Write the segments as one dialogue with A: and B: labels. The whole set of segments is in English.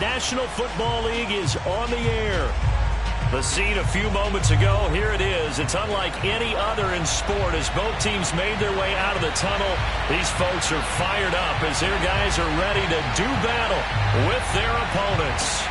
A: National Football League is on the air. The scene a few moments ago, here it is. It's unlike any other in sport as both teams made their way out of the tunnel. These folks are fired up as their guys are ready to do battle with their opponents.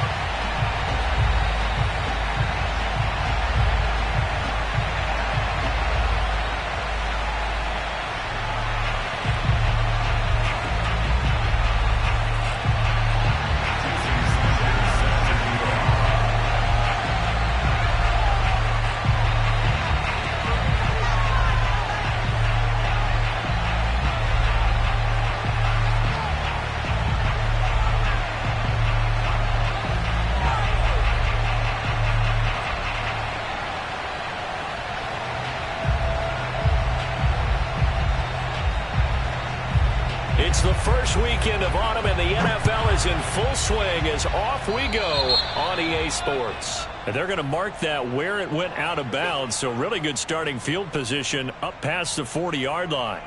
A: It's the first weekend of autumn, and the NFL is in full swing as off we go on EA Sports. And they're going to mark that where it went out of bounds, so really good starting field position up past the 40-yard line.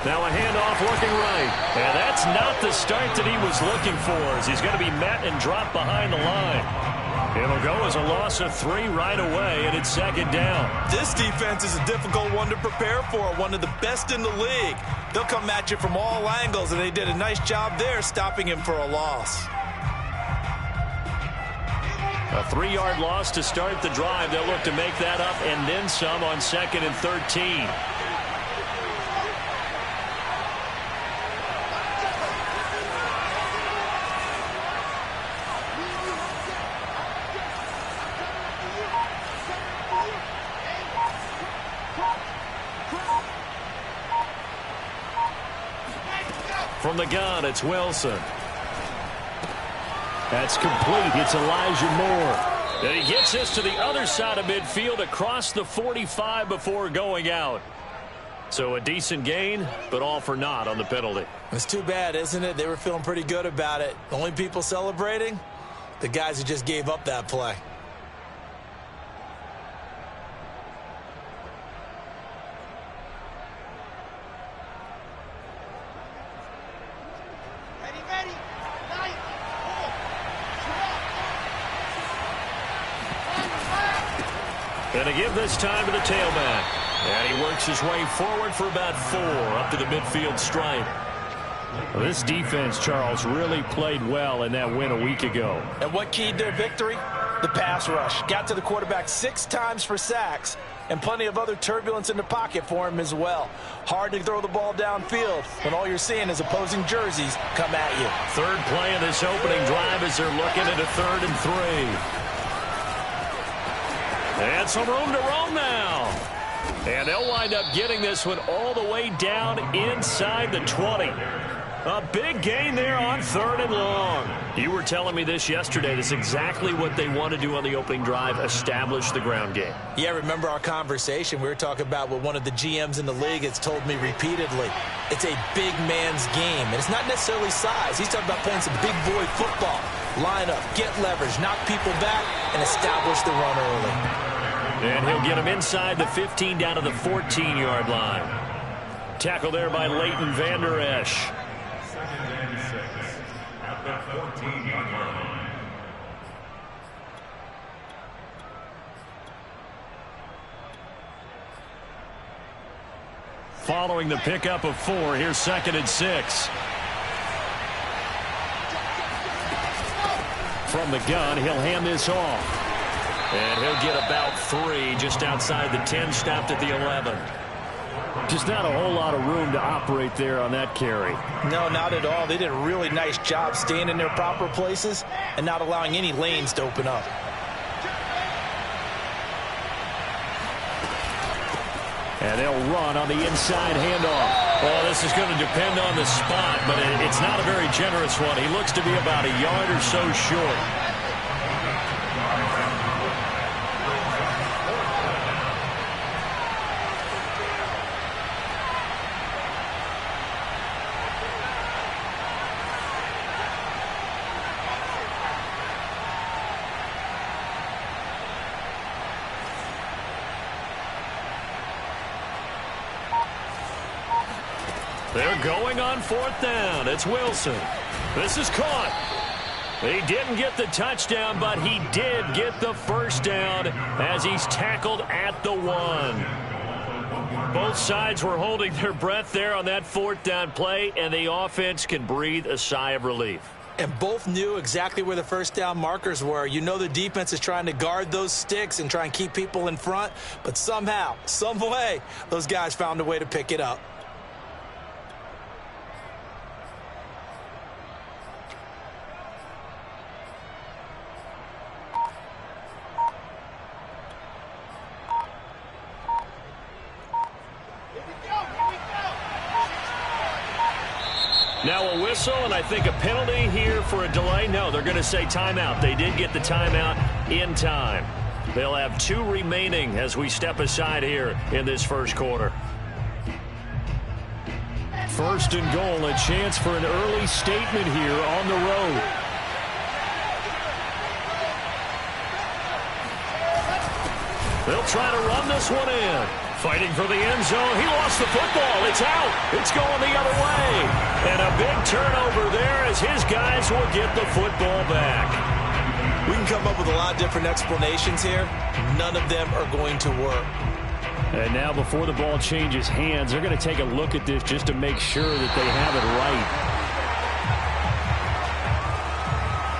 A: Now a handoff working right. And that's not the start that he was looking for as he's going to be met and dropped behind the line. It'll go as a loss of 3 right away, and it's second down.
B: This defense is a difficult one to prepare for, one of the best in the league. They'll come at you from all angles, and they did a nice job there stopping him for a loss.
A: A 3-yard loss to start the drive. They'll look to make that up and then some on 2nd and 13. From the gun, it's Wilson. That's complete. It's Elijah Moore. And he gets us to the other side of midfield across the 45 before going out. So a decent gain, but all for naught on the penalty.
B: It's too bad, isn't it? They were feeling pretty good about it. The only people celebrating? The guys who just gave up that play.
A: And to give this time to the tailback. And he works his way forward for about 4 up to the midfield stripe. Well, this defense, Charles, really played well in that win a week ago.
C: And what keyed their victory? The pass rush. Got to the quarterback 6 times for sacks, and plenty of other turbulence in the pocket for him as well. Hard to throw the ball downfield when all you're seeing is opposing jerseys come at you.
A: Third play of this opening drive as they're looking at a 3rd and 3. And some room to roam now. And they'll wind up getting this one all the way down inside the 20. A big gain there on 3rd and long. You were telling me this yesterday. This is exactly what they want to do on the opening drive, establish the ground game.
C: Yeah, remember our conversation. We were talking about what one of the GMs in the league has told me repeatedly. It's a big man's game, and it's not necessarily size. He's talking about playing some big boy football. Line up, get leverage, knock people back, and establish the run early.
A: And he'll get him inside the 15 down to the 14-yard line. Tackle there by Leighton Vander Esch.
D: At the 14-yard line.
A: Following the pickup of 4, here's 2nd and 6. From the gun, he'll hand this off. And he'll get about 3 just outside the 10, stopped at the 11. Just not a whole lot of room to operate there on that carry.
C: No, not at all. They did a really nice job staying in their proper places and not allowing any lanes to open up.
A: And they'll run on the inside handoff. Well, this is going to depend on the spot, but it's not a very generous one. He looks to be about a yard or so short. They're going on 4th down. It's Wilson. This is caught. He didn't get the touchdown, but he did get the first down as he's tackled at the 1. Both sides were holding their breath there on that 4th down play, and the offense can breathe a sigh of relief.
C: And both knew exactly where the first down markers were. You know the defense is trying to guard those sticks and try and keep people in front, but somehow, some way, those guys found a way to pick it up.
A: Now a whistle, and I think a penalty here for a delay. No, they're going to say timeout. They did get the timeout in time. They'll have 2 remaining as we step aside here in this first quarter. 1st and goal, a chance for an early statement here on the road. They'll try to run this one in. Fighting for the end zone. He lost the football. It's out. It's going the other way. And a big turnover there as his guys will get the football back.
C: We can come up with a lot of different explanations here. None of them are going to work.
A: And now before the ball changes hands, they're going to take a look at this just to make sure that they have it right.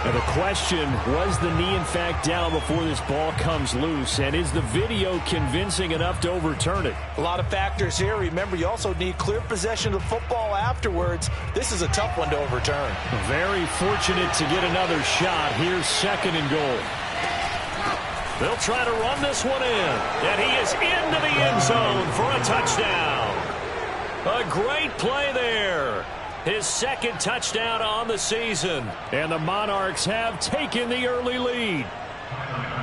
A: And the question, was the knee in fact down before this ball comes loose? And is the video convincing enough to overturn it?
C: A lot of factors here. Remember, you also need clear possession of the football afterwards. This is a tough one to overturn.
A: Very fortunate to get another shot. Here's 2nd and goal. They'll try to run this one in. And he is into the end zone for a touchdown. A great play there. His 2nd touchdown on the season. And the Monarchs have taken the early lead.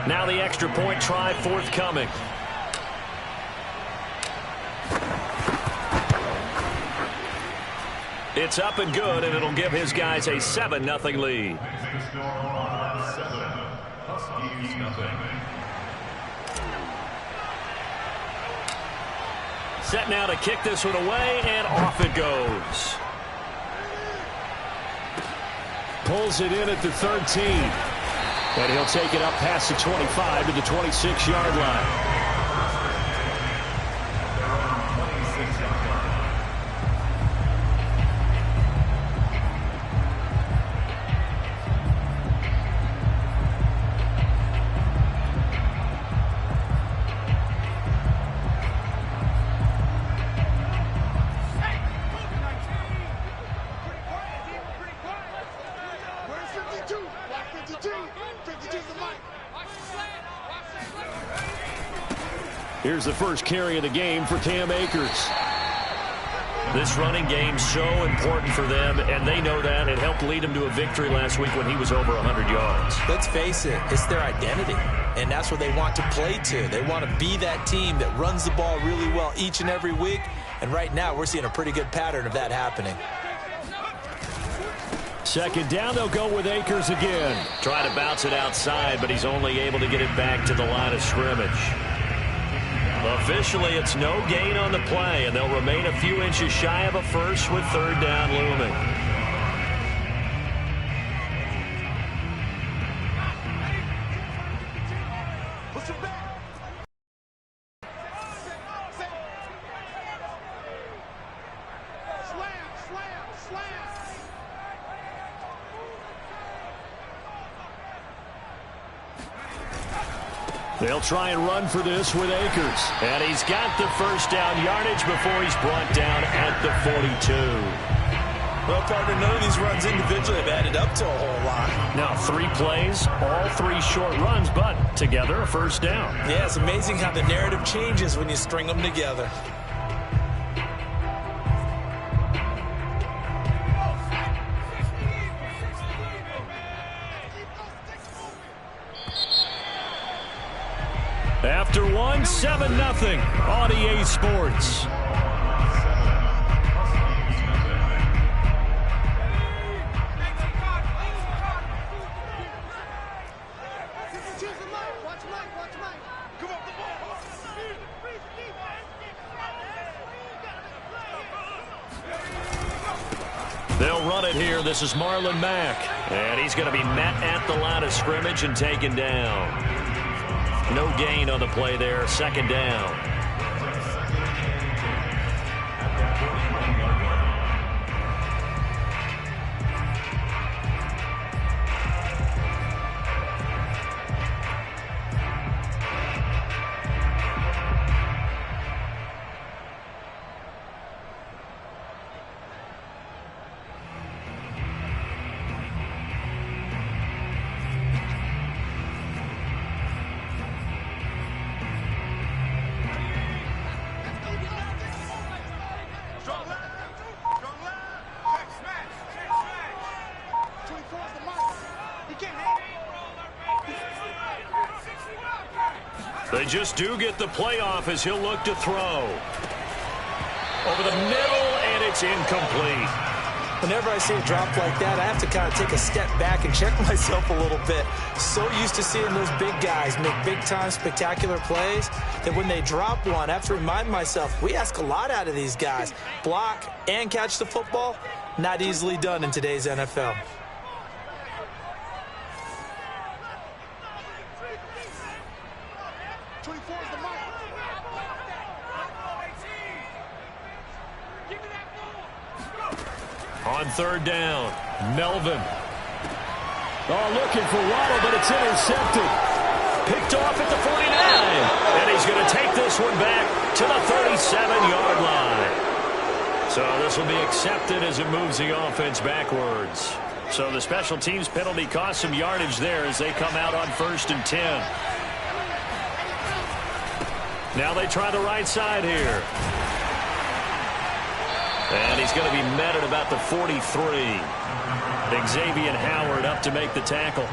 A: Now the extra point try forthcoming. It's up and good, and it'll give his guys a 7-0 lead.
D: Huskies nothing.
A: Set now to kick this one away, and off it goes. Pulls it in at the 13. And he'll take it up past the 25 to the 26-yard line. Here's the first carry of the game for Cam Akers. This running game's so important for them, and they know that. It helped lead them to a victory last week when he was over 100 yards.
C: Let's face it, it's their identity, and that's what they want to play to. They want to be that team that runs the ball really well each and every week, and right now we're seeing a pretty good pattern of that happening.
A: 2nd down, they'll go with Akers again. Try to bounce it outside, but he's only able to get it back to the line of scrimmage. Officially, it's no gain on the play, and they'll remain a few inches shy of a first with 3rd down looming. They'll try and run for this with Akers. And he's got the first down yardage before he's brought down at the 42.
C: Well, partner, none of these runs individually have added up to a whole lot.
A: Now 3 plays, all 3 short runs, but together a first down.
C: Yeah, it's amazing how the narrative changes when you string them together.
A: After one, 7-0 on EA Sports. it here. This is Marlon Mack. And he's going to be met at the line of scrimmage and taken down. No gain on the play there. Second down. They just do get the playoff as he'll look to throw. Over the middle, and it's incomplete.
C: Whenever I see a drop like that, I have to kind of take a step back and check myself a little bit. So used to seeing those big guys make big-time spectacular plays that when they drop one, I have to remind myself, we ask a lot out of these guys. Block and catch the football, not easily done in today's NFL.
A: On third down, Melvin. Oh, looking for Waddle, but it's intercepted. Picked off at the 49. And he's going to take this one back to the 37-yard line. So this will be accepted as it moves the offense backwards. So the special teams penalty cost some yardage there as they come out on 1st and 10. Now they try the right side here. And he's going to be met at about the 43. Xavier Howard up to make the tackle.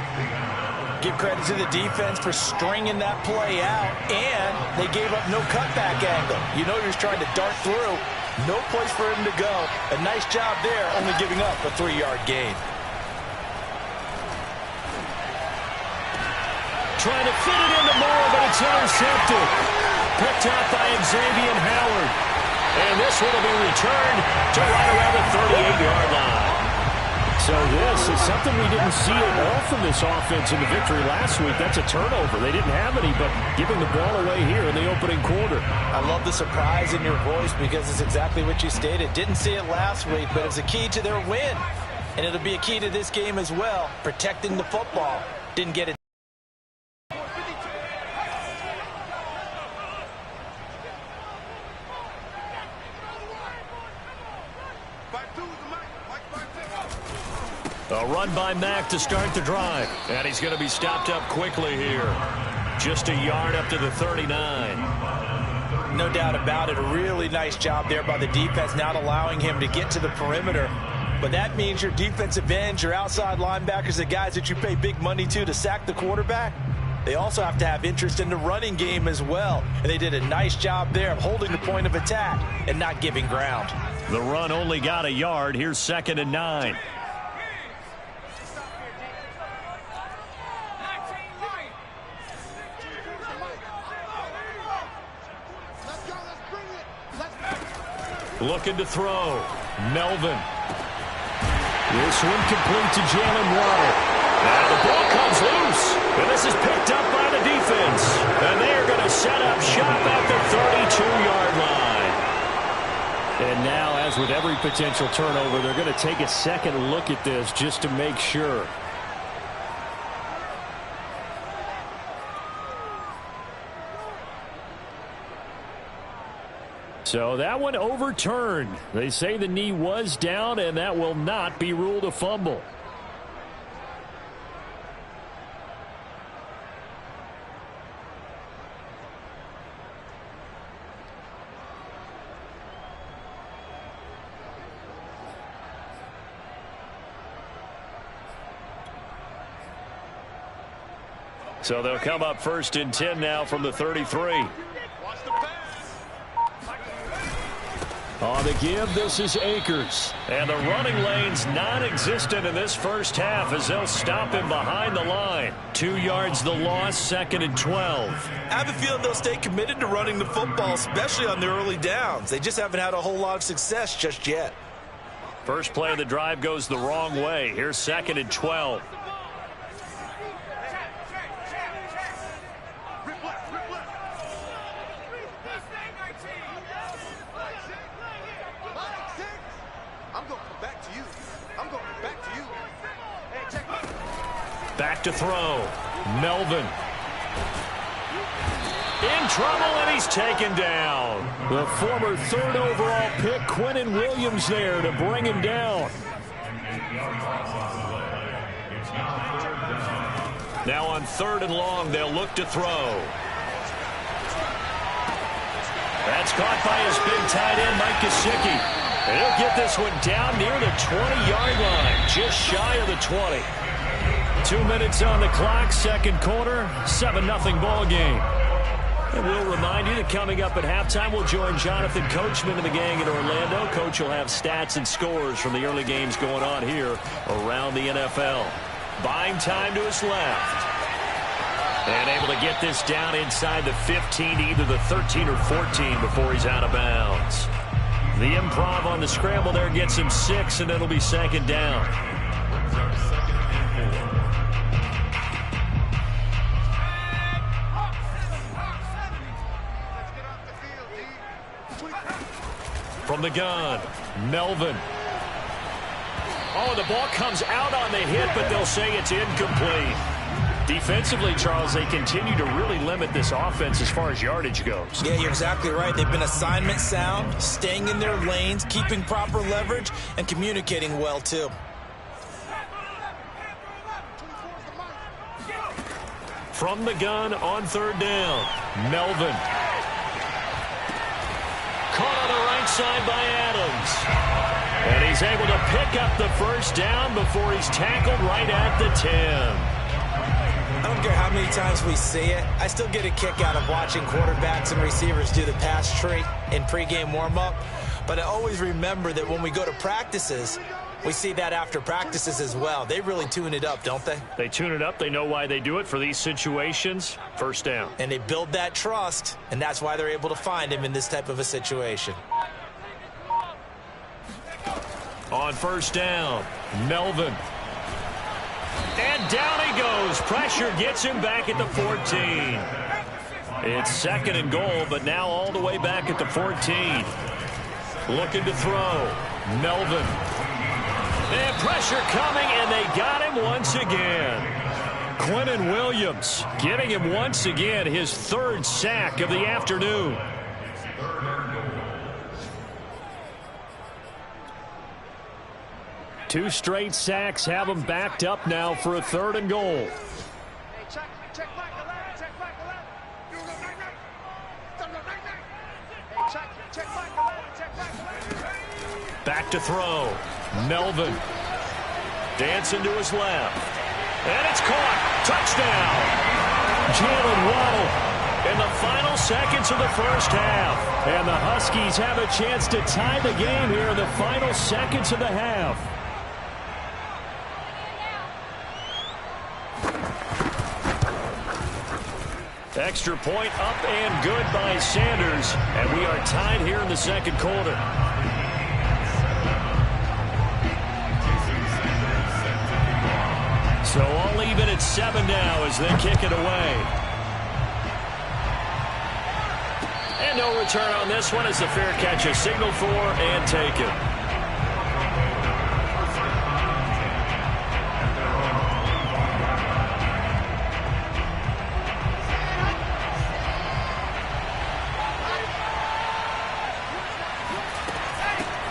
C: Give credit to the defense for stringing that play out, and they gave up no cutback angle. You know you're just trying to dart through. No place for him to go. A nice job there, only giving up a 3-yard gain.
A: Trying to fit it into Moore, but it's intercepted. Picked out by Xavier Howard. And this one will be returned to right around the 38-yard line. So this is something we didn't see at all from this offense in the victory last week. That's a turnover. They didn't have any, but giving the ball away here in the opening quarter.
C: I love the surprise in your voice because it's exactly what you stated. Didn't see it last week, but it's a key to their win. And it'll be a key to this game as well, protecting the football. Didn't get it.
A: A run by Mack to start the drive. And he's going to be stopped up quickly here. Just a yard up to the 39.
C: No doubt about it. A really nice job there by the defense, not allowing him to get to the perimeter. But that means your defensive ends, your outside linebackers, the guys that you pay big money to sack the quarterback, they also have to have interest in the running game as well. And they did a nice job there of holding the point of attack and not giving ground.
A: The run only got a yard. Here's 2nd and 9. Looking to throw. Melvin. This one complete to Jalen Waddle. Now the ball comes loose. And this is picked up by the defense. And they are going to set up shop at the 32-yard line. And now, as with every potential turnover, they're going to take a second look at this just to make sure. So that one overturned. They say the knee was down, and that will not be ruled a fumble. So they'll come up 1st and 10 now from the 33. On the give, this is Akers. And the running lane's non-existent in this first half as they'll stop him behind the line. 2 yards the loss, 2nd and 12.
C: I have a feeling they'll stay committed to running the football, especially on the early downs. They just haven't had a whole lot of success just yet.
A: First play of the drive goes the wrong way. Here's 2nd and 12. Back to throw. Melvin. In trouble, and he's taken down. The former 3rd overall pick, Quinnen Williams, there to bring him down. Now on 3rd and long, they'll look to throw. That's caught by his big tight end, Mike Gesicki. And he'll get this one down near the 20-yard line, just shy of the 20. 2 minutes on the clock, 2nd quarter, 7-0 ball game. And we'll remind you that coming up at halftime, we'll join Jonathan Coachman and the gang in Orlando. Coach will have stats and scores from the early games going on here around the NFL. Buying time to his left. And able to get this down inside the 15 to either the 13 or 14 before he's out of bounds. The improv on the scramble there gets him 6, and it'll be 2nd down. From the gun, Melvin. Oh, the ball comes out on the hit, but they'll say it's incomplete. Defensively, Charles, they continue to really limit this offense as far as yardage goes.
C: Yeah, you're exactly right. They've been assignment sound, staying in their lanes, keeping proper leverage, and communicating well, too.
A: From the gun on 3rd down, Melvin. Caught on the right side by Adams. And he's able to pick up the 1st down before he's tackled right at the 10.
C: I don't care how many times we see it. I still get a kick out of watching quarterbacks and receivers do the pass tree in pregame warm-up. But I always remember that when we go to practices, we see that after practices as well. They really tune it up, don't they?
A: They tune it up. They know why they do it for these situations. 1st down.
C: And they build that trust, and that's why they're able to find him in this type of a situation.
A: On 1st down, Melvin. And down he goes. Pressure gets him back at the 14. It's 2nd and goal, but now all the way back at the 14. Looking to throw. Melvin. And pressure coming, and they got him once again. Quinnen Williams getting him once again his 3rd sack of the afternoon. Two straight sacks have him backed up now for a 3rd and goal. Back to throw. Melvin. Dancing to his left. And it's caught. Touchdown. Jalen Waddle in the final seconds of the 1st half. And the Huskies have a chance to tie the game here in the final seconds of the half. Extra point up and good by Sanders. And we are tied here in the 2nd quarter. So all even at 7 now as they kick it away. And no return on this one as the fair catch is signaled for and taken.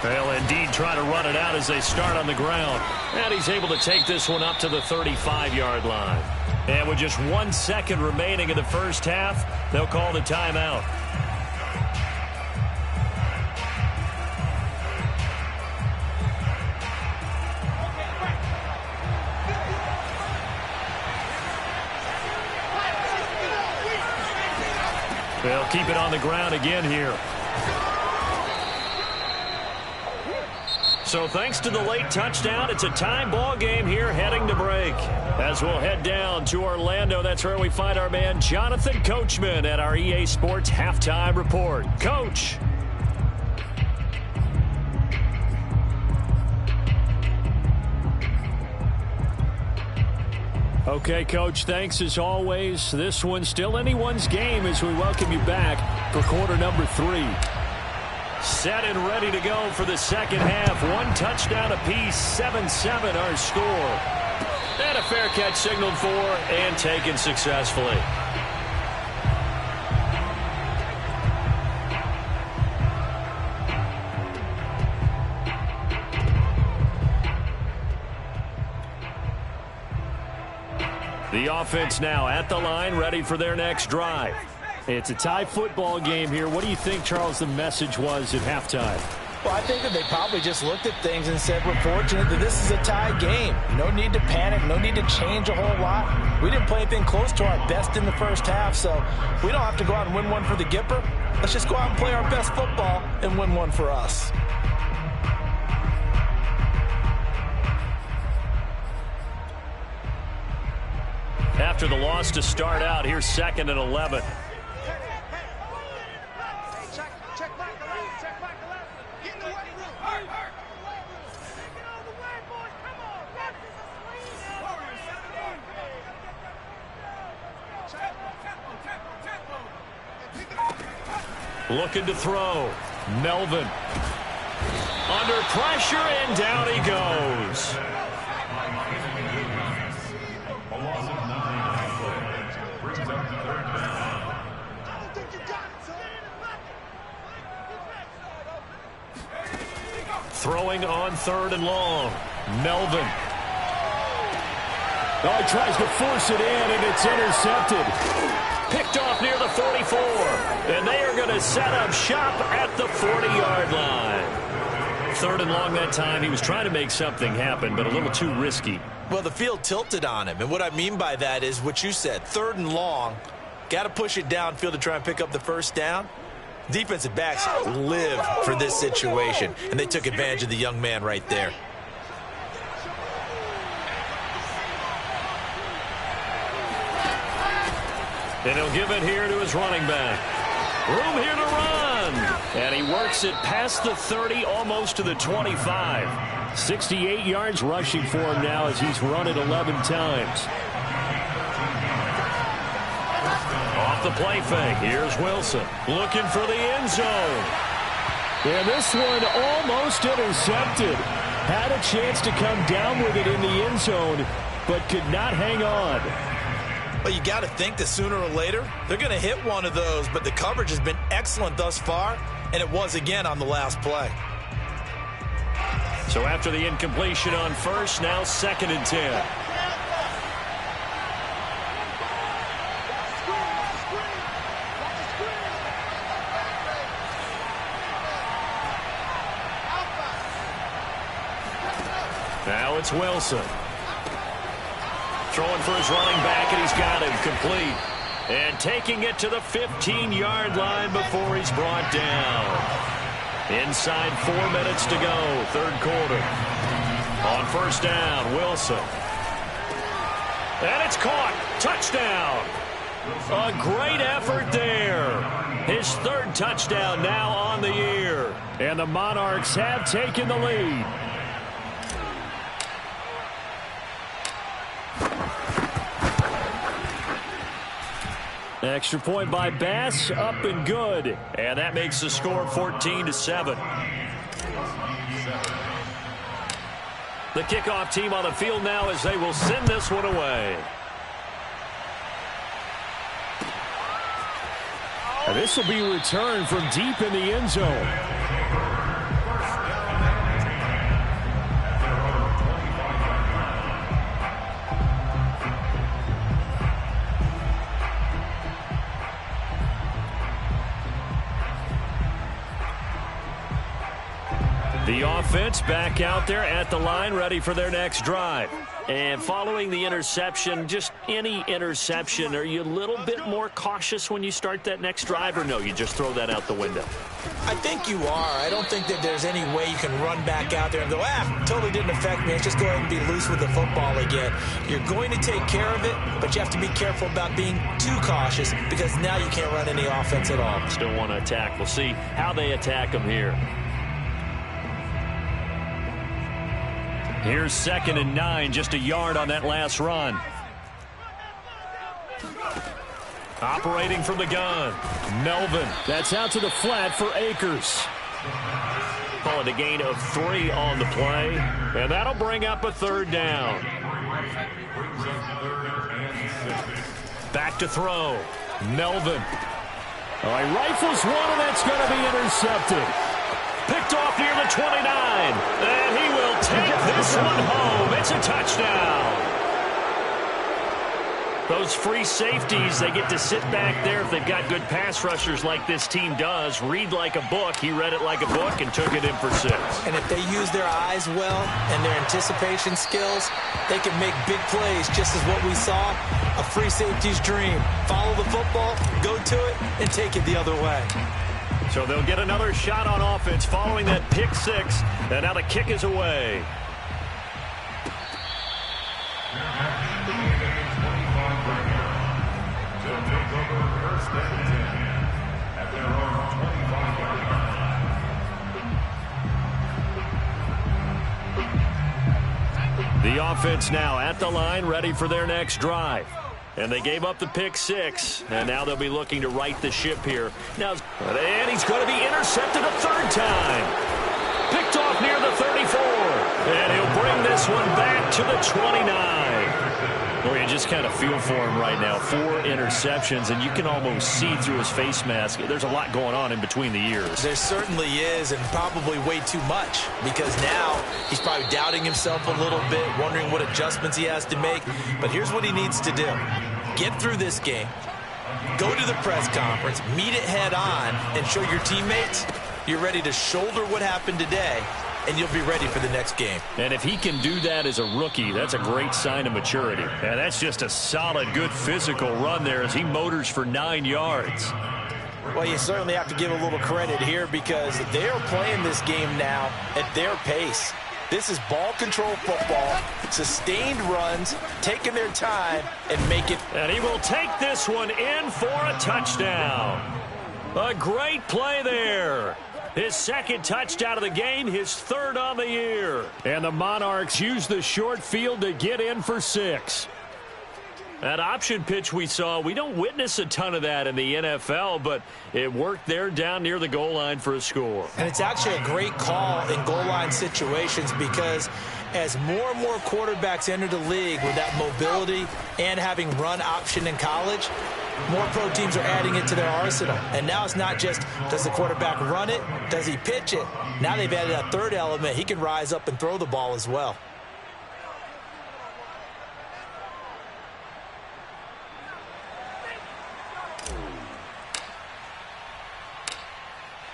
A: They'll indeed try to run it out as they start on the ground. And he's able to take this one up to the 35-yard line. And with just 1 second remaining in the 1st half, they'll call the timeout. They'll keep it on the ground again here. So thanks to the late touchdown, it's a time ball game here heading to break. As we'll head down to Orlando, that's where we find our man Jonathan Coachman at our EA Sports Halftime Report. Coach. Okay, Coach, thanks as always. This one's still anyone's game as we welcome you back for quarter number 3. Set and ready to go for the second half. 1 touchdown apiece, 7-7 our score. And a fair catch signaled for and taken successfully. The offense now at the line, ready for their next drive. It's a tie football game here. What do you think, Charles, the message was at halftime?
C: Well, I think that they probably just looked at things and said, we're fortunate that this is a tie game. No need to panic, no need to change a whole lot. We didn't play anything close to our best in the first half, so we don't have to go out and win one for the Gipper. Let's just go out and play our best football and win one for us.
A: After the loss to start out, here's 2nd and 11. Looking to throw. Melvin. Under pressure, and down he goes. Throwing on 3rd and long. Melvin. Oh, he tries to force it in, and it's intercepted. Picked off near the 44. And they are going to set up shop at the 40-yard line. 3rd and long that time. He was trying to make something happen, but a little too risky.
C: Well, the field tilted on him, and what I mean by that is what you said. 3rd and long. Got to push it downfield to try and pick up the first down. Defensive backs live for this situation, and they took advantage of the young man right there.
A: And he'll give it here to his running back. Room here to run. And he works it past the 30, almost to the 25. 68 yards rushing for him now as he's run it 11 times. Off the play fake. Here's Wilson looking for the end zone. And this one almost intercepted. Had a chance to come down with it in the end zone, but could not hang on.
C: Well, you got to think that sooner or later they're going to hit one of those, but the coverage has been excellent thus far, and it was again on the last play.
A: So after the incompletion on first, now 2nd and 10. Now it's Wilson. Throwing for his running back, and he's got him complete. And taking it to the 15-yard line before he's brought down. Inside 4 minutes to go, 3rd quarter. On first down, Wilson. And it's caught. Touchdown. A great effort there. His 3rd touchdown now on the year. And the Monarchs have taken the lead. Extra point by Bass, up and good. And that makes the score 14-7. The kickoff team on the field now as they will send this one away. And this will be returned from deep in the end zone. The offense back out there at the line, ready for their next drive. And following the interception, just any interception, are you a little bit more cautious when you start that next drive, or no, you just throw that out the window?
C: I think you are. I don't think that there's any way you can run back out there and go, totally didn't affect me. Let's just go ahead and be loose with the football again. You're going to take care of it, but you have to be careful about being too cautious because now you can't run any offense at all.
A: Still want to attack. We'll see how they attack them here. Here's 2nd and 9, just a yard on that last run. Operating from the gun, Melvin. That's out to the flat for Akers. Call it a gain of 3 on the play, and that'll bring up a third down. Back to throw, Melvin. Oh, he rifles one, and that's going to be intercepted. Picked off near the 29, and he will take this one home. It's a touchdown. Those free safeties, they get to sit back there if they've got good pass rushers like this team does. Read like a book. He read it like a book and took it in for 6.
C: And if they use their eyes well and their anticipation skills, they can make big plays, just as what we saw, a free safety's dream. Follow the football, go to it, and take it the other way.
A: So they'll get another shot on offense following that pick 6, and now the kick is away. The offense now at the line, ready for their next drive. And they gave up the pick 6, and now they'll be looking to right the ship here. Now, and he's going to be intercepted a third time. Picked off near the 34, and he'll bring this one back to the 29. Well, you just kind of feel for him right now. 4 interceptions, and you can almost see through his face mask. There's a lot going on in between the ears.
C: There certainly is, and probably way too much, because now he's probably doubting himself a little bit, wondering what adjustments he has to make. But here's what he needs to do. Get through this game, go to the press conference, meet it head on, and show your teammates you're ready to shoulder what happened today, and you'll be ready for the next game.
A: And if he can do that as a rookie, that's a great sign of maturity. And that's just a solid, good physical run there as he motors for 9 yards.
C: Well, you certainly have to give a little credit here because they are playing this game now at their pace. This is ball control football, sustained runs, taking their time, and make it.
A: And he will take this one in for a touchdown. A great play there. His second touchdown of the game, his 3rd on the year. And the Monarchs use the short field to get in for 6. That option pitch we saw, we don't witness a ton of that in the NFL, but it worked there down near the goal line for a score.
C: And it's actually a great call in goal line situations because as more and more quarterbacks enter the league with that mobility and having run option in college, more pro teams are adding it to their arsenal. And now it's not just, does the quarterback run it? Does he pitch it? Now they've added a third element. He can rise up and throw the ball as well.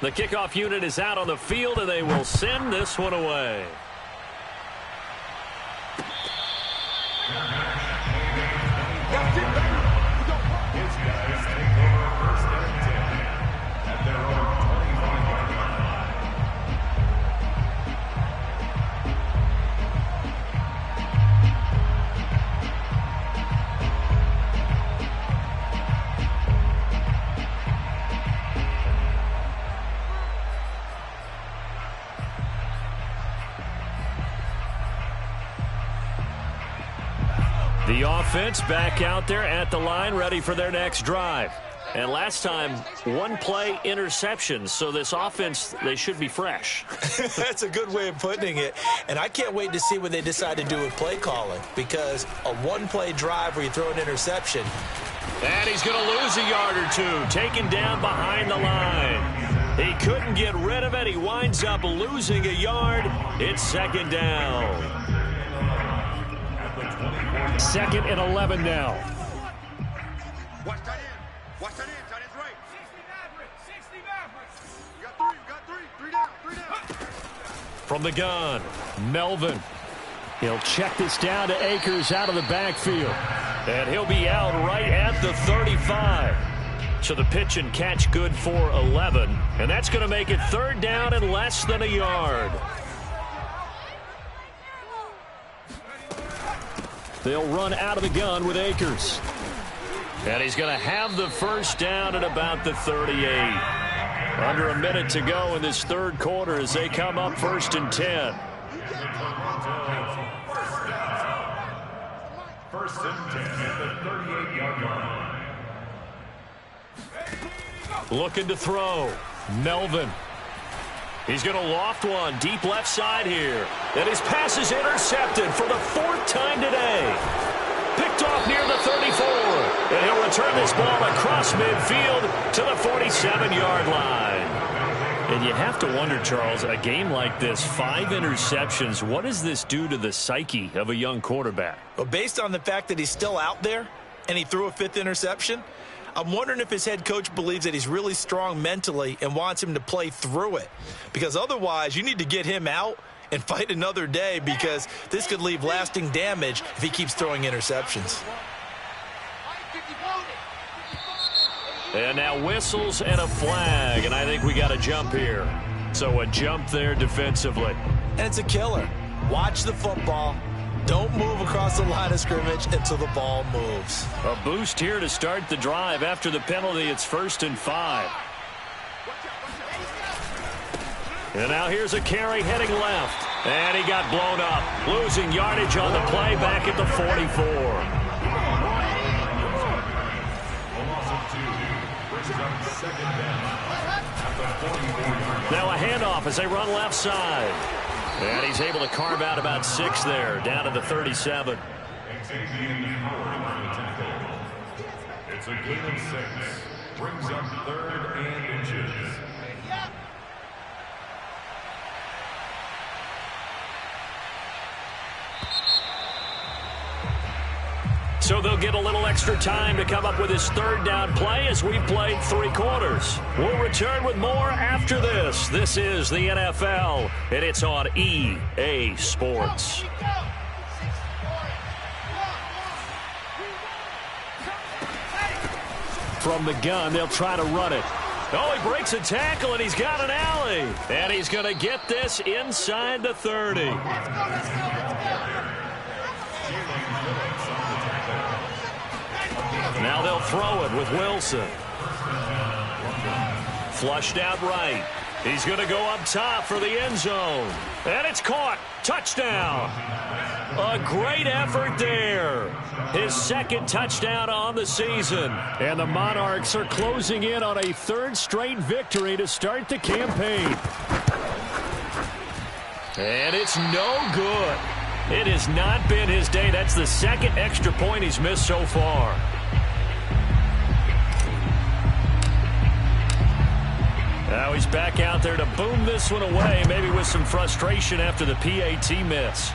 A: The kickoff unit is out on the field, and they will send this one away. The offense back out there at the line, ready for their next drive. And last time, 1 play interceptions. So this offense, they should be fresh.
C: That's a good way of putting it. And I can't wait to see what they decide to do with play calling. Because a 1-play drive where you throw an interception.
A: And he's going to lose a yard or 2. Taken down behind the line. He couldn't get rid of it. He winds up losing a yard. It's 2nd down. 2nd and 11 now.
E: Watch that in. Watch that in. Tight end's right. 60 Mavericks. You got 3. 3 down. 3 down.
A: From the gun, Melvin. He'll check this down to Akers out of the backfield. And he'll be out right at the 35. So the pitch and catch good for 11. And that's going to make it 3rd down and less than a yard. They'll run out of the gun with Akers. And he's going to have the 1st down at about the 38. Under a minute to go in this 3rd quarter as they come up 1st and 10.
D: First and 10 at the 38-yard line.
A: Looking to throw. Melvin. He's going to loft one deep left side here. And his pass is intercepted for the 4th time today. Picked off near the 34. And he'll return this ball across midfield to the 47-yard line. And you have to wonder, Charles, a game like this, 5 interceptions, what does this do to the psyche of a young quarterback?
C: Well, based on the fact that he's still out there and he threw a 5th interception, I'm wondering if his head coach believes that he's really strong mentally and wants him to play through it. Because otherwise, you need to get him out and fight another day, because this could leave lasting damage if he keeps throwing interceptions.
A: And now whistles and a flag, and I think we got a jump here. So a jump there defensively.
C: And it's a killer. Watch the football. Don't move across the line of scrimmage until the ball moves.
A: A boost here to start the drive. After the penalty, it's 1st and 5. And now here's a carry heading left. And he got blown up. Losing yardage on the play back at the 44. Now a handoff as they run left side. And he's able to carve out about 6 there, down to the 37.
D: It's a gain of 6. Brings up 3rd and inches.
A: So they'll get a little extra time to come up with his 3rd down play as we've played 3 quarters. We'll return with more after this. This is the NFL, and it's on EA Sports. From the gun, they'll try to run it. Oh, he breaks a tackle, and he's got an alley. And he's going to get this inside the 30. Now they'll throw it with Wilson. Flushed out right. He's going to go up top for the end zone. And it's caught. Touchdown. A great effort there. His 2nd touchdown on the season. And the Monarchs are closing in on a 3rd straight victory to start the campaign. And it's no good. It has not been his day. That's the 2nd extra point he's missed so far. Now he's back out there to boom this one away, maybe with some frustration after the PAT miss.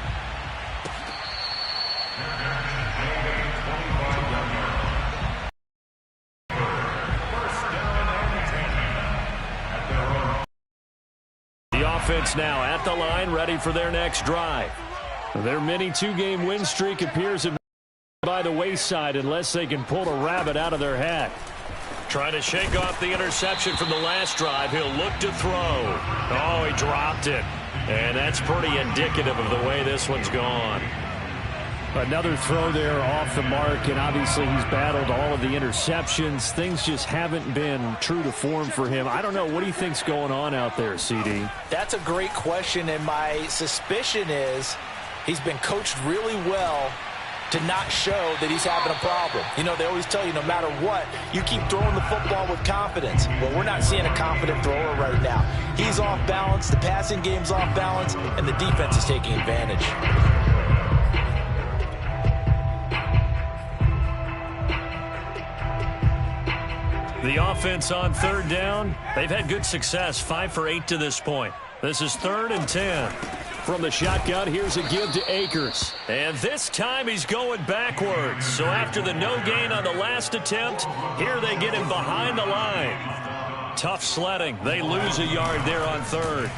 A: The offense now at the line, ready for their next drive. Their mini 2-game win streak appears to be by the wayside unless they can pull a rabbit out of their hat. Trying to shake off the interception from the last drive. He'll look to throw. Oh, he dropped it. And that's pretty indicative of the way this one's gone.
F: Another throw there off the mark, and obviously he's battled all of the interceptions. Things just haven't been true to form for him. I don't know. What do you think's going on out there, CD?
C: That's a great question, and my suspicion is he's been coached really well to not show that he's having a problem. You know, they always tell you no matter what, you keep throwing the football with confidence. Well, we're not seeing a confident thrower right now. He's off balance, the passing game's off balance, and the defense is taking advantage.
A: The offense on 3rd down, they've had good success, 5 for 8 to this point. This is 3rd and 10. From the shotgun, here's a give to Akers. And this time he's going backwards. So after the no gain on the last attempt, here they get him behind the line. Tough sledding. They lose a yard there on 3rd.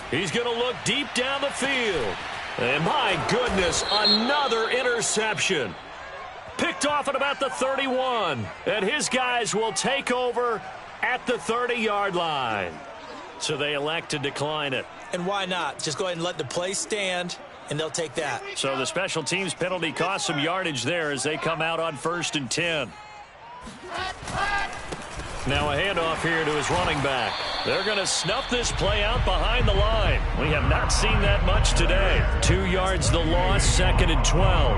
A: He's going to look deep down the field. And my goodness, another interception. Picked off at about the 31. And his guys will take over at the 30-yard line. So they elect to decline it.
C: And why not? Just go ahead and let the play stand, and they'll take that.
A: So the special teams penalty cost some yardage there as they come out on 1st and 10. Now a handoff here to his running back. They're going to snuff this play out behind the line. We have not seen that much today. 2 yards the loss, 2nd and 12.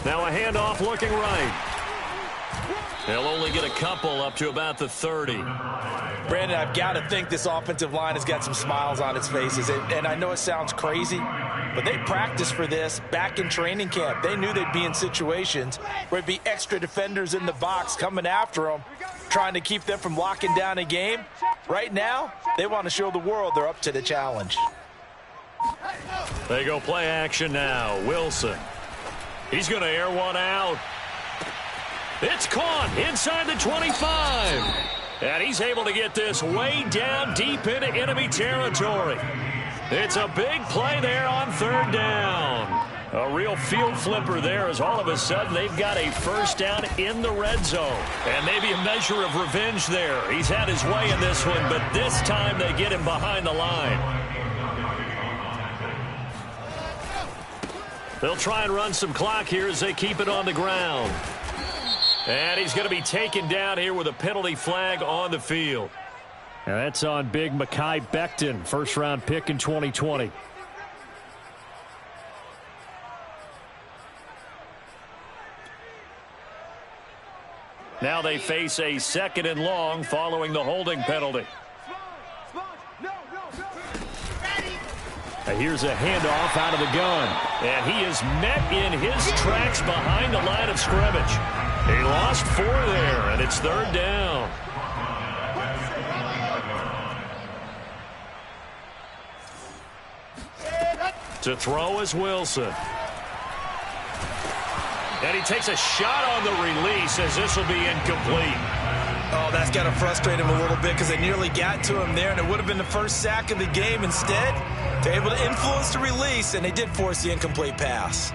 A: Now a handoff looking right. They'll only get a couple up to about the 30.
C: Brandon, I've got to think this offensive line has got some smiles on its faces. And I know it sounds crazy, but they practiced for this back in training camp. They knew they'd be in situations where there'd be extra defenders in the box coming after them, trying to keep them from locking down a game. Right now, they want to show the world they're up to the challenge.
A: They go play action now. Wilson. He's going to air one out. It's caught inside the 25. And he's able to get this way down deep into enemy territory. It's a big play there on 3rd down. A real field flipper there as all of a sudden they've got a first down in the red zone. And maybe a measure of revenge there. He's had his way in this one, but this time they get him behind the line. They'll try and run some clock here as they keep it on the ground. And he's going to be taken down here with a penalty flag on the field.
F: And that's on big Mekhi Becton, first-round pick in 2020.
A: Now they face a 2nd and long following the holding penalty.
F: Here's a handoff out of the gun.
A: And he is met in his tracks behind the line of scrimmage. He lost 4 there, and it's 3rd down. To throw is Wilson. And he takes a shot on the release as this will be incomplete.
C: Oh, that's got to frustrate him a little bit because they nearly got to him there, and it would have been the first sack of the game. Instead, they're able to influence the release, and they did force the incomplete pass.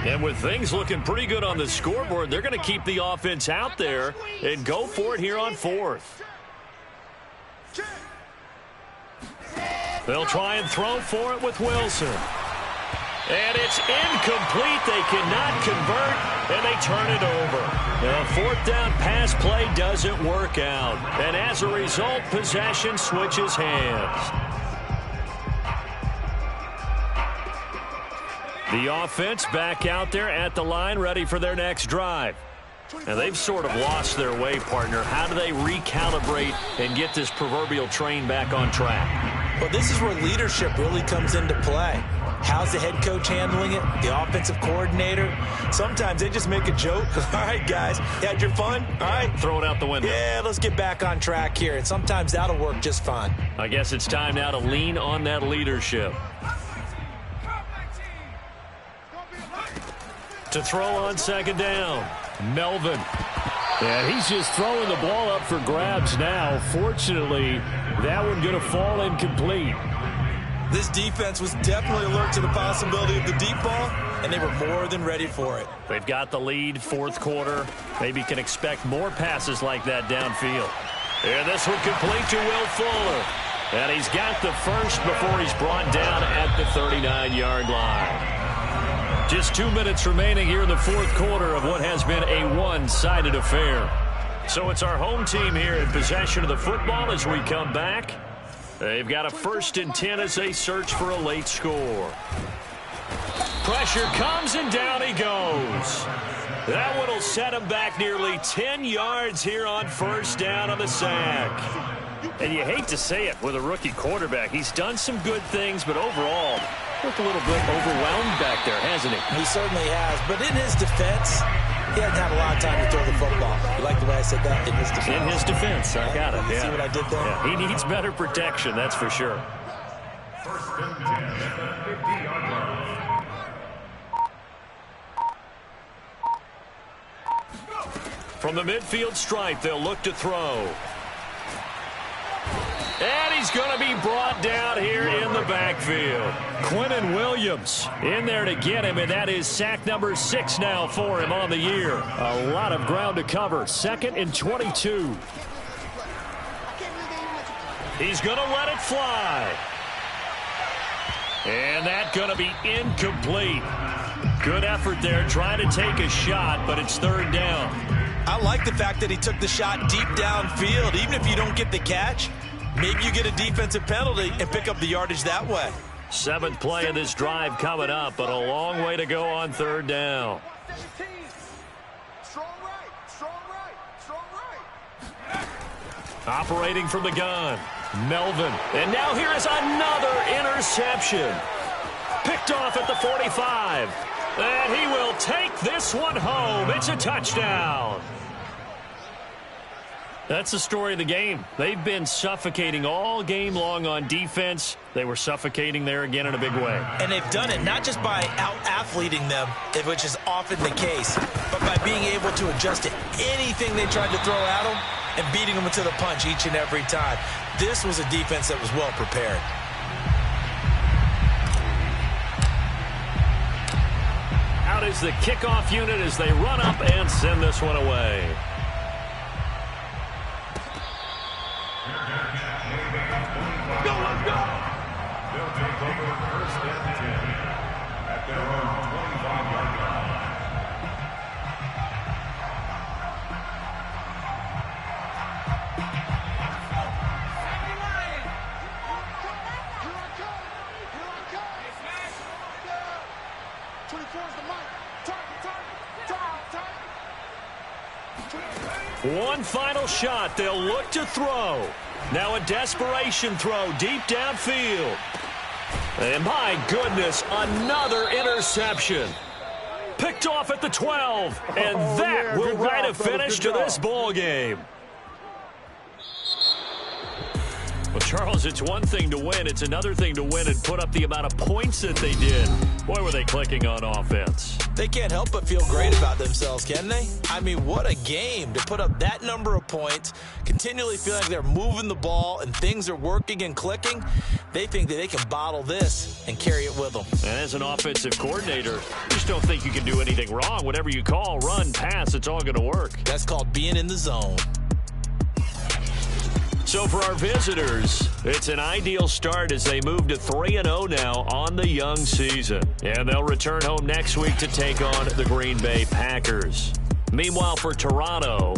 A: And with things looking pretty good on the scoreboard, they're going to keep the offense out there and go for it here on 4th. They'll try and throw for it with Wilson. And it's incomplete. They cannot convert, and they turn it over. The 4th down pass play doesn't work out. And as a result, possession switches hands. The offense back out there at the line, ready for their next drive. And they've sort of lost their way, partner. How do they recalibrate and get this proverbial train back on track?
C: Well, this is where leadership really comes into play. How's the head coach handling it? The offensive coordinator? Sometimes they just make a joke. All right, guys, you had your fun? All right.
A: Throw it out the window.
C: Yeah, let's get back on track here. And sometimes that'll work just fine.
A: I guess it's time now to lean on that leadership. To throw on 2nd down, Melvin.
F: And he's just throwing the ball up for grabs now. Fortunately, that one going to fall incomplete.
C: This defense was definitely alert to the possibility of the deep ball, and they were more than ready for it.
A: They've got the lead, 4th quarter. Maybe can expect more passes like that downfield. And this one complete to Will Fuller. And he's got the first before he's brought down at the 39-yard line. Just 2 minutes remaining here in the 4th quarter of what has been a one-sided affair. So it's our home team here in possession of the football as we come back. They've got a 1st and 10 as they search for a late score. Pressure comes and down he goes. That one will set him back nearly 10 yards here on 1st down on the sack. And you hate to say it with a rookie quarterback. He's done some good things, but overall, looked a little bit overwhelmed back there, hasn't he?
C: He certainly has. But in his defense, he hasn't had a lot of time to throw the football. You like the way I said that? In his defense.
A: In his defense. I got it.
C: You see what I did there?
A: Yeah, he needs better protection, that's for sure.
D: 1st and 10 at the 50-yard line. From
A: the midfield stripe, they'll look to throw. And he's going to be brought down here in the backfield. Quinnen Williams in there to get him, and that is sack number 6 now for him on the year. A lot of ground to cover. 2nd and 22. He's going to let it fly. And that's going to be incomplete. Good effort there trying to take a shot, but it's 3rd down.
C: I like the fact that he took the shot deep downfield. Even if you don't get the catch, maybe you get a defensive penalty and pick up the yardage that way.
A: 7th play of this drive coming up, but a long way to go on 3rd down.
E: Strong right, strong right, strong right.
A: Operating from the gun, Melvin. And now here is another interception. Picked off at the 45. And he will take this one home. It's a touchdown. That's the story of the game. They've been suffocating all game long on defense. They were suffocating there again in a big way.
C: And they've done it not just by out-athleting them, which is often the case, but by being able to adjust to anything they tried to throw at them and beating them to the punch each and every time. This was a defense that was well prepared.
A: Out is the kickoff unit as they run up and send this one away.
D: They'll take over 1st and 10 at their own 25-yard line.
A: One final shot. They'll look to throw. Now a desperation throw deep downfield. And my goodness, another interception. Picked off at the 12. And that will write a finish to this ball game. Well, Charles, it's one thing to win. It's another thing to win and put up the amount of points that they did. Boy, were they clicking on offense.
C: They can't help but feel great about themselves, can they? I mean, what a game to put up that number of points, continually feeling like they're moving the ball and things are working and clicking. They think that they can bottle this and carry it with them.
A: And as an offensive coordinator, you just don't think you can do anything wrong. Whatever you call, run, pass, it's all going to work.
C: That's called being in the zone.
A: So for our visitors, it's an ideal start as they move to 3-0 now on the young season. And they'll return home next week to take on the Green Bay Packers. Meanwhile, for Toronto,